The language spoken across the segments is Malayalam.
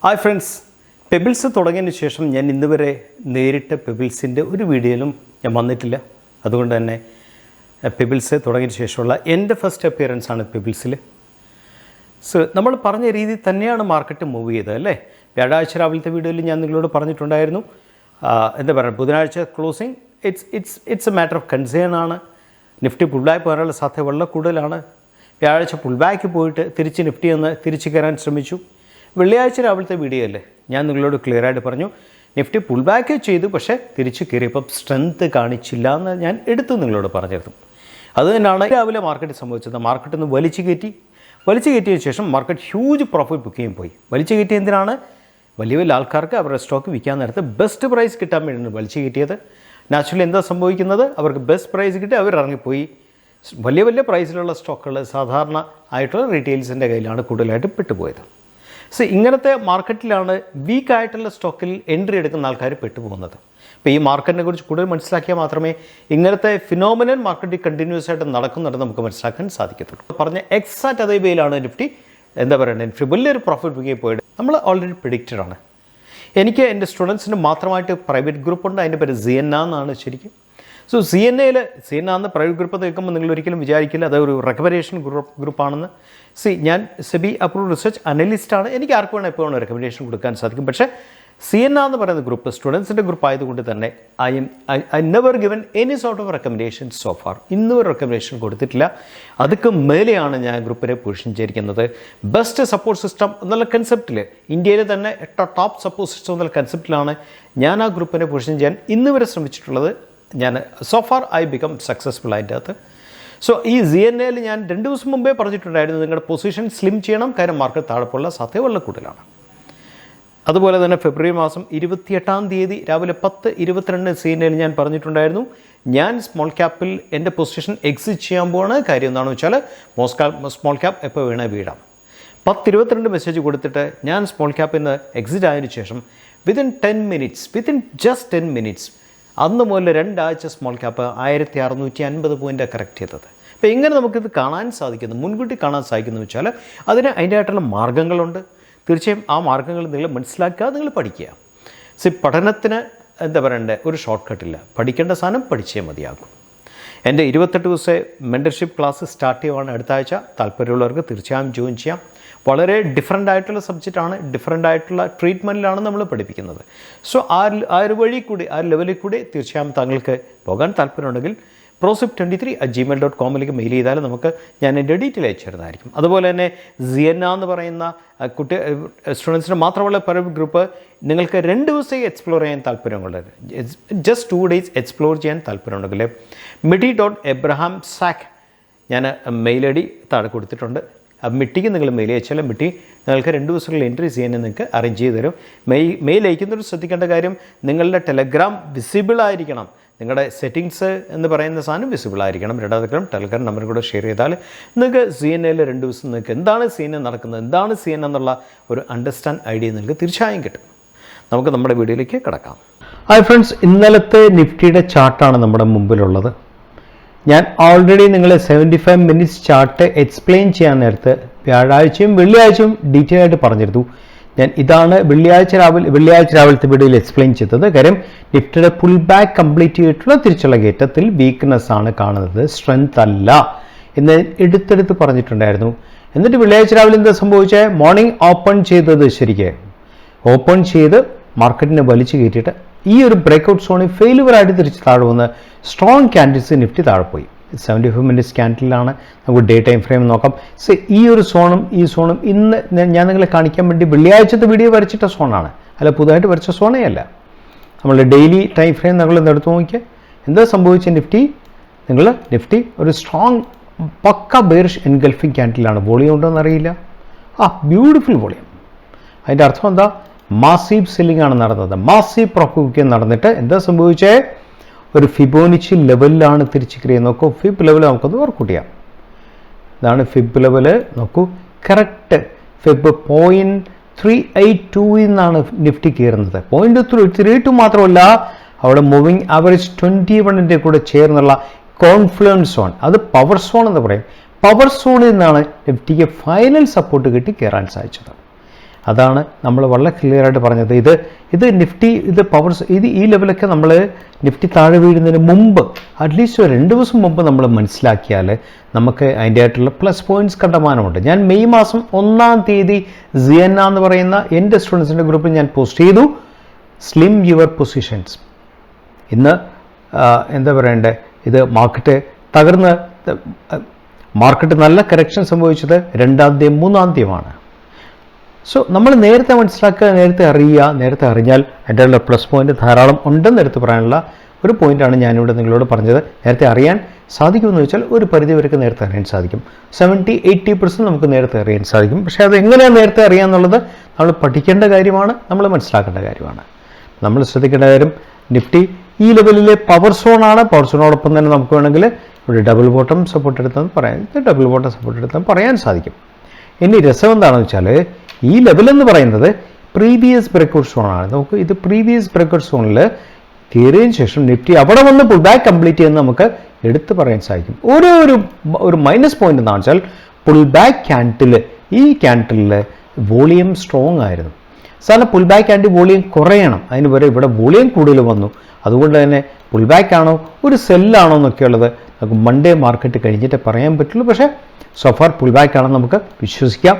ഹായ് ഫ്രണ്ട്സ്, പെബിൾസ് തുടങ്ങിയതിന് ശേഷം ഞാൻ ഇന്നുവരെ നേരിട്ട് പെബിൾസിൻ്റെ ഒരു വീഡിയോയിലും ഞാൻ വന്നിട്ടില്ല. അതുകൊണ്ട് തന്നെ പെബിൾസ് തുടങ്ങിയതിന് ശേഷമുള്ള എൻ്റെ ഫസ്റ്റ് അപ്പിയറൻസ് ആണ് പെബിൾസിൽ. നമ്മൾ പറഞ്ഞ രീതി തന്നെയാണ് മാർക്കറ്റ് മൂവ് ചെയ്തത് അല്ലേ. വ്യാഴാഴ്ച രാവിലത്തെ വീഡിയോയിൽ ഞാൻ നിങ്ങളോട് പറഞ്ഞിട്ടുണ്ടായിരുന്നു, എന്താ പറയുക, ബുധനാഴ്ച closing it's A matter of concern ആണ്. നിഫ്റ്റി പുൾ ബാക്ക് പോകാനുള്ള സാധ്യത വളരെ കൂടുതലാണ്. വ്യാഴാഴ്ച പുൾ ബാക്ക് പോയിട്ട് തിരിച്ച് നിഫ്റ്റി ഒന്ന് തിരിച്ച് കയറാൻ ശ്രമിച്ചു. വെള്ളിയാഴ്ച രാവിലത്തെ വീഡിയോ അല്ലേ, ഞാൻ നിങ്ങളോട് ക്ലിയറായിട്ട് പറഞ്ഞു നിഫ്റ്റി പുൾ ബാക്ക് ചെയ്തു, പക്ഷേ തിരിച്ച് കയറിയപ്പം സ്ട്രെങ്ത്ത് കാണിച്ചില്ല എന്ന് ഞാൻ എടുത്തു നിങ്ങളോട് പറഞ്ഞിരുന്നു. അത് തന്നെയാണ് രാവിലെ മാർക്കറ്റ് സംഭവിച്ചത്. മാർക്കറ്റ് ഒന്ന് വലിച്ചു കയറ്റിയതിന് ശേഷം മാർക്കറ്റ് ഹ്യൂജ് പ്രോഫിറ്റ് ബുക്കിംഗ് പോയി. വലിച്ചു കയറ്റിയ എന്തിനാണ്? വലിയ വലിയ ആൾക്കാർക്ക് അവരുടെ സ്റ്റോക്ക് വിൽക്കാൻ നേരത്ത് ബെസ്റ്റ് പ്രൈസ് കിട്ടാൻ വേണ്ടിയാണ് വലിച്ചു കയറ്റിയത്. നാച്ചുറലി എന്താ സംഭവിക്കുന്നത്? അവർക്ക് ബെസ്റ്റ് പ്രൈസ് കിട്ടി, അവർ ഇറങ്ങിപ്പോയി. വലിയ വലിയ പ്രൈസിലുള്ള സ്റ്റോക്കുകൾ സാധാരണ ആയിട്ടുള്ള റീറ്റെയിൽസിൻ്റെ കയ്യിലാണ് കൂടുതലായിട്ട് പെട്ടുപോയത്. ഇങ്ങനത്തെ മാർക്കറ്റിലാണ് വീക്കായിട്ടുള്ള സ്റ്റോക്കിൽ എൻട്രി എടുക്കുന്ന ആൾക്കാർ പെട്ടുപോകുന്നത്. അപ്പോൾ ഈ മാർക്കറ്റിനെ കുറിച്ച് കൂടുതൽ മനസ്സിലാക്കിയാൽ മാത്രമേ ഇങ്ങനത്തെ ഫിനോമിനൽ മാർക്കറ്റിൽ കണ്ടിന്യൂസ് ആയിട്ട് നടക്കുന്നുണ്ടെന്ന് നമുക്ക് മനസ്സിലാക്കാൻ സാധിക്കത്തുള്ളൂ. പറഞ്ഞ എക്സാക്റ്റ് അതേ വേയിലാണ് നിഫ്റ്റി, എന്താ പറയുക, നിഫ്റ്റി വലിയൊരു പ്രോഫിറ്റ് ബുക്കിംഗ് പോയിട്ട് നമ്മൾ ഓൾറെഡി പ്രിഡിക്റ്റഡ് ആണ്. എനിക്ക് എൻ്റെ സ്റ്റുഡൻസിന് മാത്രമായിട്ട് പ്രൈവറ്റ് ഗ്രൂപ്പുണ്ട്, അതിൻ്റെ പേര് സിയന്ന എന്നാണ് ശരിക്കും. സിയന്ന എന്ന് പ്രൈവറ്റ് ഗ്രൂപ്പ് കേൾക്കുമ്പോൾ നിങ്ങൾ ഒരിക്കലും വിചാരിക്കില്ല അതൊരു റെക്കമെൻഡേഷൻ ഗ്രൂപ്പാണെന്ന്. ഞാൻ സെബി അപ്രൂവ്ഡ് റിസർച്ച് അനലിസ്റ്റാണ്. എനിക്ക് ആർക്ക് വേണം എപ്പോഴാണ് റെക്കമെൻഡേഷൻ കൊടുക്കാൻ സാധിക്കും. പക്ഷേ സിയന്ന എന്ന് പറയുന്ന ഗ്രൂപ്പ് സ്റ്റുഡൻസിൻ്റെ ഗ്രൂപ്പ് ആയതുകൊണ്ട് തന്നെ I never given any sort of recommendation so far. ഇന്നും ഒരു റെക്കമെൻഡേഷൻ കൊടുത്തിട്ടില്ല. അതൊക്കെ മേലെയാണ് ഞാൻ ഗ്രൂപ്പിനെ പൊസിഷൻ ചെയ്തിരിക്കുന്നത്. ബെസ്റ്റ് സപ്പോർട്ട് സിസ്റ്റം എന്നുള്ള കൺസെപ്റ്റിൽ, ഇന്ത്യയിൽ തന്നെ ടോപ്പ് സപ്പോർട്ട് സിസ്റ്റം എന്നുള്ള കൺസെപ്റ്റിലാണ് ഞാൻ ആ ഗ്രൂപ്പിനെ പൊസിഷൻ ചെയ്യാൻ ഇന്ന് വരെ ശ്രമിച്ചിട്ടുള്ളത്. ഞാൻ so far I become successful അതിൻ്റെ അകത്ത്. ഈ സിയന്നയിൽ ഞാൻ 2 ദിവസം മുമ്പേ പറഞ്ഞിട്ടുണ്ടായിരുന്നു, നിങ്ങളുടെ പൊസിഷൻ സ്ലിം ചെയ്യണം, കാര്യം മാർക്കറ്റ് താഴെപ്പുള്ള സാധ്യത വളരെ കൂടുതലാണ്. അതുപോലെ തന്നെ ഫെബ്രുവരി മാസം 28-ാം തീയതി രാവിലെ 10:22 സിയന്നയിൽ ഞാൻ പറഞ്ഞിട്ടുണ്ടായിരുന്നു, ഞാൻ സ്മോൾ ക്യാപ്പിൽ എൻ്റെ പൊസിഷൻ എക്സിറ്റ് ചെയ്യാൻ പോകുന്ന കാര്യം എന്താണെന്ന് വെച്ചാൽ സ്മോൾ ക്യാപ്പ് എപ്പോൾ വേണേൽ വീഴാം. 10:22 മെസ്സേജ് കൊടുത്തിട്ട് ഞാൻ സ്മോൾ ക്യാപ്പിൽ നിന്ന് എക്സിറ്റ് ആയതിനു ശേഷം വിത്തിൻ ജസ്റ്റ് 10 മിനിറ്റ്സ് അന്ന് മുതൽ 2 ആഴ്ച സ്മോൾ ക്യാപ്പ് 1650 പോയിൻ്റ് കറക്റ്റ് ചെയ്തത്. അപ്പോൾ എങ്ങനെ നമുക്കിത് കാണാൻ സാധിക്കുന്നു, മുൻകൂട്ടി കാണാൻ സാധിക്കുന്നു വെച്ചാൽ അതിൻ്റെതായിട്ടുള്ള മാർഗ്ഗങ്ങളുണ്ട്. തീർച്ചയായും ആ മാർഗ്ഗങ്ങൾ നിങ്ങൾ മനസ്സിലാക്കുക, നിങ്ങൾ പഠിക്കുക. പഠനത്തിന് എന്താ പറയണ്ടേ, ഒരു ഷോർട്ട് കട്ടില്ല. പഠിക്കേണ്ട സാധനം പഠിച്ചേ മതിയാകും. എൻ്റെ 28 ദിവസത്തെ മെൻറ്റർഷിപ്പ് ക്ലാസ് സ്റ്റാർട്ട് ചെയ്യുവാണ് അടുത്ത ആഴ്ച. താല്പര്യമുള്ളവർക്ക് തീർച്ചയായും ജോയിൻ ചെയ്യാം. വളരെ ഡിഫറെൻ്റ് ആയിട്ടുള്ള സബ്ജക്റ്റാണ്, ഡിഫറെൻ്റ് ആയിട്ടുള്ള ട്രീറ്റ്മെൻറ്റിലാണ് നമ്മൾ പഠിപ്പിക്കുന്നത്. ആ ഒരു വഴി കൂടി, ആ ലെവലിൽ കൂടി തീർച്ചയായും താങ്കൾക്ക് പോകാൻ താല്പര്യമുണ്ടെങ്കിൽ prosip23@gmail.com മെയിൽ ചെയ്താൽ ഞാൻ എൻ്റെ ഡീറ്റെയിൽ അയച്ചു തരുന്നതായിരിക്കും. അതുപോലെ തന്നെ സിയന്ന എന്ന് പറയുന്ന സ്റ്റുഡൻസിന് മാത്രമുള്ള പ്രൈവറ്റ് ഗ്രൂപ്പ് നിങ്ങൾക്ക് 2 ദിവസം എക്സ്പ്ലോർ ചെയ്യാൻ താല്പര്യമുള്ളത്, ജസ്റ്റ് 2 ഡേയ്സ് എക്സ്പ്ലോർ ചെയ്യാൻ താല്പര്യമുണ്ടെങ്കിൽ miti.abraham sack ഞാൻ മെയിൽ ഐ ഡി താഴെ കൊടുത്തിട്ടുണ്ട്. മിട്ടിക്ക് നിങ്ങൾ മെയിൽ അയച്ചാൽ മിട്ടി നിങ്ങൾക്ക് 2 ദിവസങ്ങളിൽ എൻട്രി ചെയ്യാൻ നിങ്ങൾക്ക് അറേഞ്ച് ചെയ്ത് തരും. മെയിൽ അയക്കുന്നൊരു ശ്രദ്ധിക്കേണ്ട കാര്യം, നിങ്ങളുടെ ടെലഗ്രാം വിസിബിൾ ആയിരിക്കണം. നിങ്ങളുടെ സെറ്റിങ്സ് എന്ന് പറയുന്ന സാധനം വിസിബിൾ ആയിരിക്കണം. രണ്ടാമത്തെ ടെലഗ്രാം നമ്പർ കൂടെ ഷെയർ ചെയ്താൽ നിങ്ങൾക്ക് സിയന്നയിൽ 2 ദിവസം നിങ്ങൾക്ക് എന്താണ് സിയന്ന നടക്കുന്നത്, എന്താണ് സിയന്ന എന്നുള്ള ഒരു അണ്ടർസ്റ്റാൻഡ് ഐഡിയ നിങ്ങൾക്ക് തീർച്ചയായും കിട്ടും. നമുക്ക് നമ്മുടെ വീഡിയോയിലേക്ക് കിടക്കാം. ഹായ് ഫ്രണ്ട്സ്, ഇന്നലത്തെ നിഫ്റ്റിയുടെ ചാർട്ടാണ് നമ്മുടെ മുമ്പിലുള്ളത്. ഞാൻ ഓൾറെഡി നിങ്ങളെ 75 മിനിറ്റ്സ് ചാർട്ട് എക്സ്പ്ലെയിൻ ചെയ്യാൻ നേരത്ത് വ്യാഴാഴ്ചയും വെള്ളിയാഴ്ചയും ഡീറ്റെയിൽ ആയിട്ട് പറഞ്ഞിരുന്നു. ഞാൻ ഇതാണ് വെള്ളിയാഴ്ച രാവിലത്തെ വീഡിയോയിൽ എക്സ്പ്ലെയിൻ ചെയ്തത്. കാര്യം നിഫ്റ്റിയുടെ പുൾ ബാക്ക് കംപ്ലീറ്റ് ചെയ്തിട്ടുള്ള തിരിച്ചുള്ള കയറ്റത്തിൽ വീക്ക്നെസ് ആണ് കാണുന്നത്, സ്ട്രെങ്ത് അല്ല എന്ന് എടുത്തെടുത്ത് പറഞ്ഞിട്ടുണ്ടായിരുന്നു. എന്നിട്ട് വെള്ളിയാഴ്ച രാവിലെ എന്താ സംഭവിച്ചത്? മോർണിംഗ് ഓപ്പൺ ചെയ്തത് ശരിക്ക് ഓപ്പൺ ചെയ്ത് മാർക്കറ്റിനെ വലിച്ചു കയറ്റിയിട്ട് ഈ ഒരു ബ്രേക്ക്ഔട്ട് സോണിൽ ഫെയിലുവറായിട്ട് തിരിച്ച് താഴെ വന്ന് സ്ട്രോങ് ക്യാൻഡിൽസ് നിഫ്റ്റി താഴെ പോയി. 75 മിനിറ്റ്സ് ക്യാൻഡിലാണ്. നമുക്ക് ഡേ ടൈം ഫ്രെയിം നോക്കാം. ഈ ഒരു സോണും ഈ സോണും ഇന്ന് ഞാൻ നിങ്ങളെ കാണിക്കാൻ വേണ്ടി വെള്ളിയാഴ്ചത്തെ വീഡിയോ വരച്ചിട്ട സോണാണ്, അല്ല പുതുതായിട്ട് വരച്ച സോണേ അല്ല. നമ്മൾ ഡെയിലി ടൈം ഫ്രെയിം നിങ്ങൾ എടുത്ത് നോക്കിയാൽ എന്താ സംഭവിച്ച നിഫ്റ്റി ഒരു സ്ട്രോങ് പക്ക ബെയറിഷ് എൻഗൾഫിംഗ് ക്യാൻഡിലാണ്. വോളിയം ഉണ്ടോ എന്നറിയില്ല. Beautiful volume. അതിൻ്റെ അർത്ഥം എന്താ? മാസീവ് സെല്ലിംഗ് ആണ് നടന്നത്. മാസീവ് പ്രോഫിറ്റ് ബുക്കിംഗ് നടന്നിട്ട് എന്താ സംഭവിച്ചേ? ഒരു ഫിബോനിച്ചി ലെവലിലാണ് തിരിച്ച് കയറിയത്. നോക്കൂ, ഫിബ് ലെവൽ നമുക്കൊന്ന് വർക്കൗട്ട് ചെയ്യാം. ഇതാണ് ഫിബ് ലെവല്. നോക്കൂ, കറക്റ്റ് ഫിബ് 0.382 നിന്നാണ് നിഫ്റ്റി കയറുന്നത്. 0.32 മാത്രമല്ല, അവിടെ മൂവിങ് ആവറേജ് 21ൻ്റെ കൂടെ ചേർന്നുള്ള കോൺഫ്ലുവൻസ് സോൺ, അത് പവർ സോൺ എന്ന് പറയും. പവർ സോണിൽ നിന്നാണ് നിഫ്റ്റിക്ക് ഫൈനൽ സപ്പോർട്ട് കിട്ടി കയറാൻ സാധിച്ചത്. അതാണ് നമ്മൾ വളരെ ക്ലിയറായിട്ട് പറഞ്ഞത്. ഇത് നിഫ്റ്റി ഈ ലെവലൊക്കെ നമ്മൾ നിഫ്റ്റി താഴെ വീഴുന്നതിന് മുമ്പ് അറ്റ്ലീസ്റ്റ് ഒരു 2 ദിവസം മുമ്പ് നമ്മൾ മനസ്സിലാക്കിയാൽ നമുക്ക് അതിൻ്റെ ആയിട്ടുള്ള പ്ലസ് പോയിൻറ്റ്സ് കണ്ടമാനമുണ്ട്. ഞാൻ മെയ് മാസം 1-ാം തീയതി സിയന്ന എന്ന് പറയുന്ന എൻ്റെ സ്റ്റുഡൻസിൻ്റെ ഗ്രൂപ്പിൽ ഞാൻ പോസ്റ്റ് ചെയ്തു, സ്ലിം യുവർ പൊസിഷൻസ്. ഇന്ന് എന്താ പറയണ്ടേ, ഇത് മാർക്കറ്റ് നല്ല കറക്ഷൻ സംഭവിച്ചത് 2-ാം തീയതി 3-ാം തീയതിയാണ്. സോ നമ്മൾ നേരത്തെ മനസ്സിലാക്കുക, നേരത്തെ അറിഞ്ഞാൽ അതിൻ്റെ പ്ലസ് പോയിന്റ് ധാരാളം ഉണ്ടെന്ന് എടുത്ത് പറയാനുള്ള ഒരു പോയിന്റാണ് ഞാനിവിടെ നിങ്ങളോട് പറഞ്ഞത്. നേരത്തെ അറിയാൻ സാധിക്കുമെന്ന് വെച്ചാൽ ഒരു പരിധി വരെയൊക്കെ നേരത്തെ അറിയാൻ സാധിക്കും. 70-80% നമുക്ക് നേരത്തെ അറിയാൻ സാധിക്കും. പക്ഷേ അത് എങ്ങനെയാണ് നേരത്തെ അറിയാമെന്നുള്ളത് നമ്മൾ പഠിക്കേണ്ട കാര്യമാണ്, നമ്മൾ മനസ്സിലാക്കേണ്ട കാര്യമാണ്. നമ്മൾ ശ്രദ്ധിക്കേണ്ട കാര്യം, നിഫ്റ്റി ഈ ലെവലിലെ പവർ സോണാണ്. പവർ സോണോടൊപ്പം തന്നെ നമുക്ക് വേണമെങ്കിൽ ഇവിടെ ഡബിൾ ബോട്ടം സപ്പോർട്ട് എടുത്തെന്ന് പറയാൻ സാധിക്കും. ഇനി രസം എന്താണെന്ന് വെച്ചാൽ, ഈ ലെവലെന്ന് പറയുന്നത് പ്രീവിയസ് ബ്രേക്ക്ഔട്ട് സോണാണ്. നമുക്ക് ഇത് പ്രീവിയസ് ബ്രേക്ക്ഔട്ട് സോണിൽ കയറിയതിന് ശേഷം നിഫ്റ്റി അവിടെ വന്ന് പുൾ ബാക്ക് കംപ്ലീറ്റ് ചെയ്യുന്ന നമുക്ക് എടുത്ത് പറയാൻ സാധിക്കും. ഒരു മൈനസ് പോയിന്റ് എന്താണെന്ന് വെച്ചാൽ, പുൾ ബാക്ക് ഈ ക്യാൻഡിലിൽ വോളിയം സ്ട്രോങ് ആയിരുന്നു. സാധാരണ പുൾ ബാക്ക് ക്യാൻഡിൽ വോളിയം കുറയണം, അതിന് വരെ ഇവിടെ വോളിയം കൂടുതൽ വന്നു. അതുകൊണ്ട് തന്നെ പുൾ ബാക്ക് ആണോ ഒരു സെല്ലാണോ എന്നൊക്കെയുള്ളത് നമുക്ക് മൺഡേ മാർക്കറ്റ് കഴിഞ്ഞിട്ടേ പറയാൻ പറ്റുള്ളൂ. പക്ഷേ സോഫാർ പുൾ ബാക്ക് ആണെന്ന് നമുക്ക് വിശ്വസിക്കാം.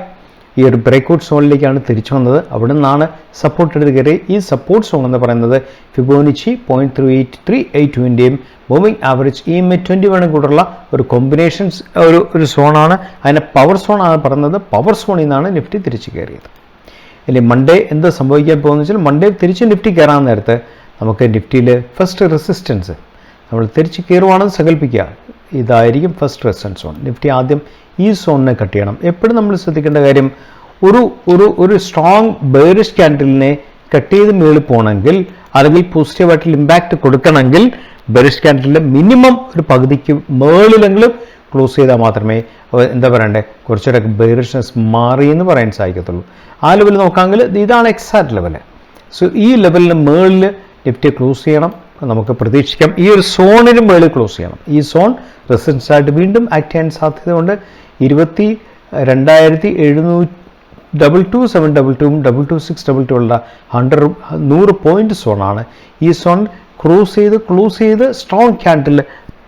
ഈ ഒരു ബ്രേക്ക്ഔട്ട് സോണിലേക്കാണ് തിരിച്ചു വന്നത്. അവിടെ നിന്നാണ് സപ്പോർട്ട് എടുത്ത് കയറി. ഈ സപ്പോർട്ട് സോൺ എന്ന് പറയുന്നത് ഫിബോനിച്ചി 0.38382ൻ്റെയും മൂവിംഗ് ആവറേജ് EMA 21 കൂടെയുള്ള ഒരു കോമ്പിനേഷൻസ് ഒരു സോണാണ്. അതിനെ പവർ സോണാണ് പറയുന്നത്. പവർ സോണിൽ നിന്നാണ് നിഫ്റ്റി തിരിച്ചു കയറിയത്. ഇനി മൺഡേ എന്ത് സംഭവിക്കാൻ പോകുന്നത് വെച്ചാൽ, മൺഡേ തിരിച്ച് നിഫ്റ്റി കയറാൻ നേരത്ത് നമുക്ക് നിഫ്റ്റിയിൽ ഫസ്റ്റ് റെസിസ്റ്റൻസ് നമ്മൾ തിരിച്ച് കയറുവാണെന്ന് സങ്കല്പിക്കുക. ഇതായിരിക്കും ഫസ്റ്റ് റെസിസ്റ്റൻസ് സോൺ. നിഫ്റ്റി ആദ്യം ഈ സോണിനെ കട്ട് ചെയ്യണം. എപ്പോഴും നമ്മൾ ശ്രദ്ധിക്കേണ്ട കാര്യം, ഒരു സ്ട്രോങ് ബെയറിഷ് ക്യാൻഡിലിനെ കട്ട് ചെയ്ത് മേളിൽ പോകണമെങ്കിൽ, അല്ലെങ്കിൽ പോസിറ്റീവായിട്ടുള്ള ഇമ്പാക്റ്റ് കൊടുക്കണമെങ്കിൽ ബെയറിഷ് ക്യാൻഡിലിൻ്റെ മിനിമം ഒരു പകുതിക്ക് മേളിലെങ്കിലും ക്ലോസ് ചെയ്താൽ മാത്രമേ എന്താ പറയണ്ടേ കുറച്ചുകൂടെ ബെയറിഷ്നെസ് മാറി എന്ന് പറയാൻ സാധിക്കത്തുള്ളൂ. ആ ലെവൽ നോക്കാമെങ്കിൽ ഇതാണ് എക്സാക്ട് ലെവൽ. സോ ഈ ലെവലിന് മേളിൽ നിഫ്റ്റി ക്ലോസ് ചെയ്യണം നമുക്ക് പ്രതീക്ഷിക്കാം. ഈ ഒരു സോണിന് മേളിൽ ക്ലോസ് ചെയ്യണം. ഈ സോൺ റെസിസ്റ്റൻസ് ആയിട്ട് വീണ്ടും ആക്ട് ചെയ്യാൻ സാധ്യതയുണ്ട്. 22,722 22622 ഉള്ള 100 പോയിന്റ് സോണാണ്. ഈ സോൺ ക്ലോസ് ചെയ്ത് സ്ട്രോങ് ക്യാൻഡിൽ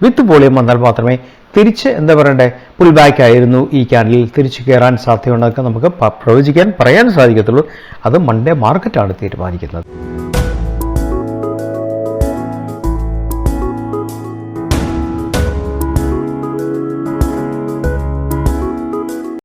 വിത്ത് വോളിയം വന്നാൽ മാത്രമേ തിരിച്ച് എന്താ പറയണ്ടേ പുൾ ബാക്ക് ആയിരുന്നു ഈ ക്യാൻഡിൽ തിരിച്ച് കയറാൻ സാധ്യതയുണ്ടെന്നൊക്കെ നമുക്ക് പറയാൻ സാധിക്കത്തുള്ളൂ. അത് മൺഡേ മാർക്കറ്റാണ് തീരുമാനിക്കുന്നത്.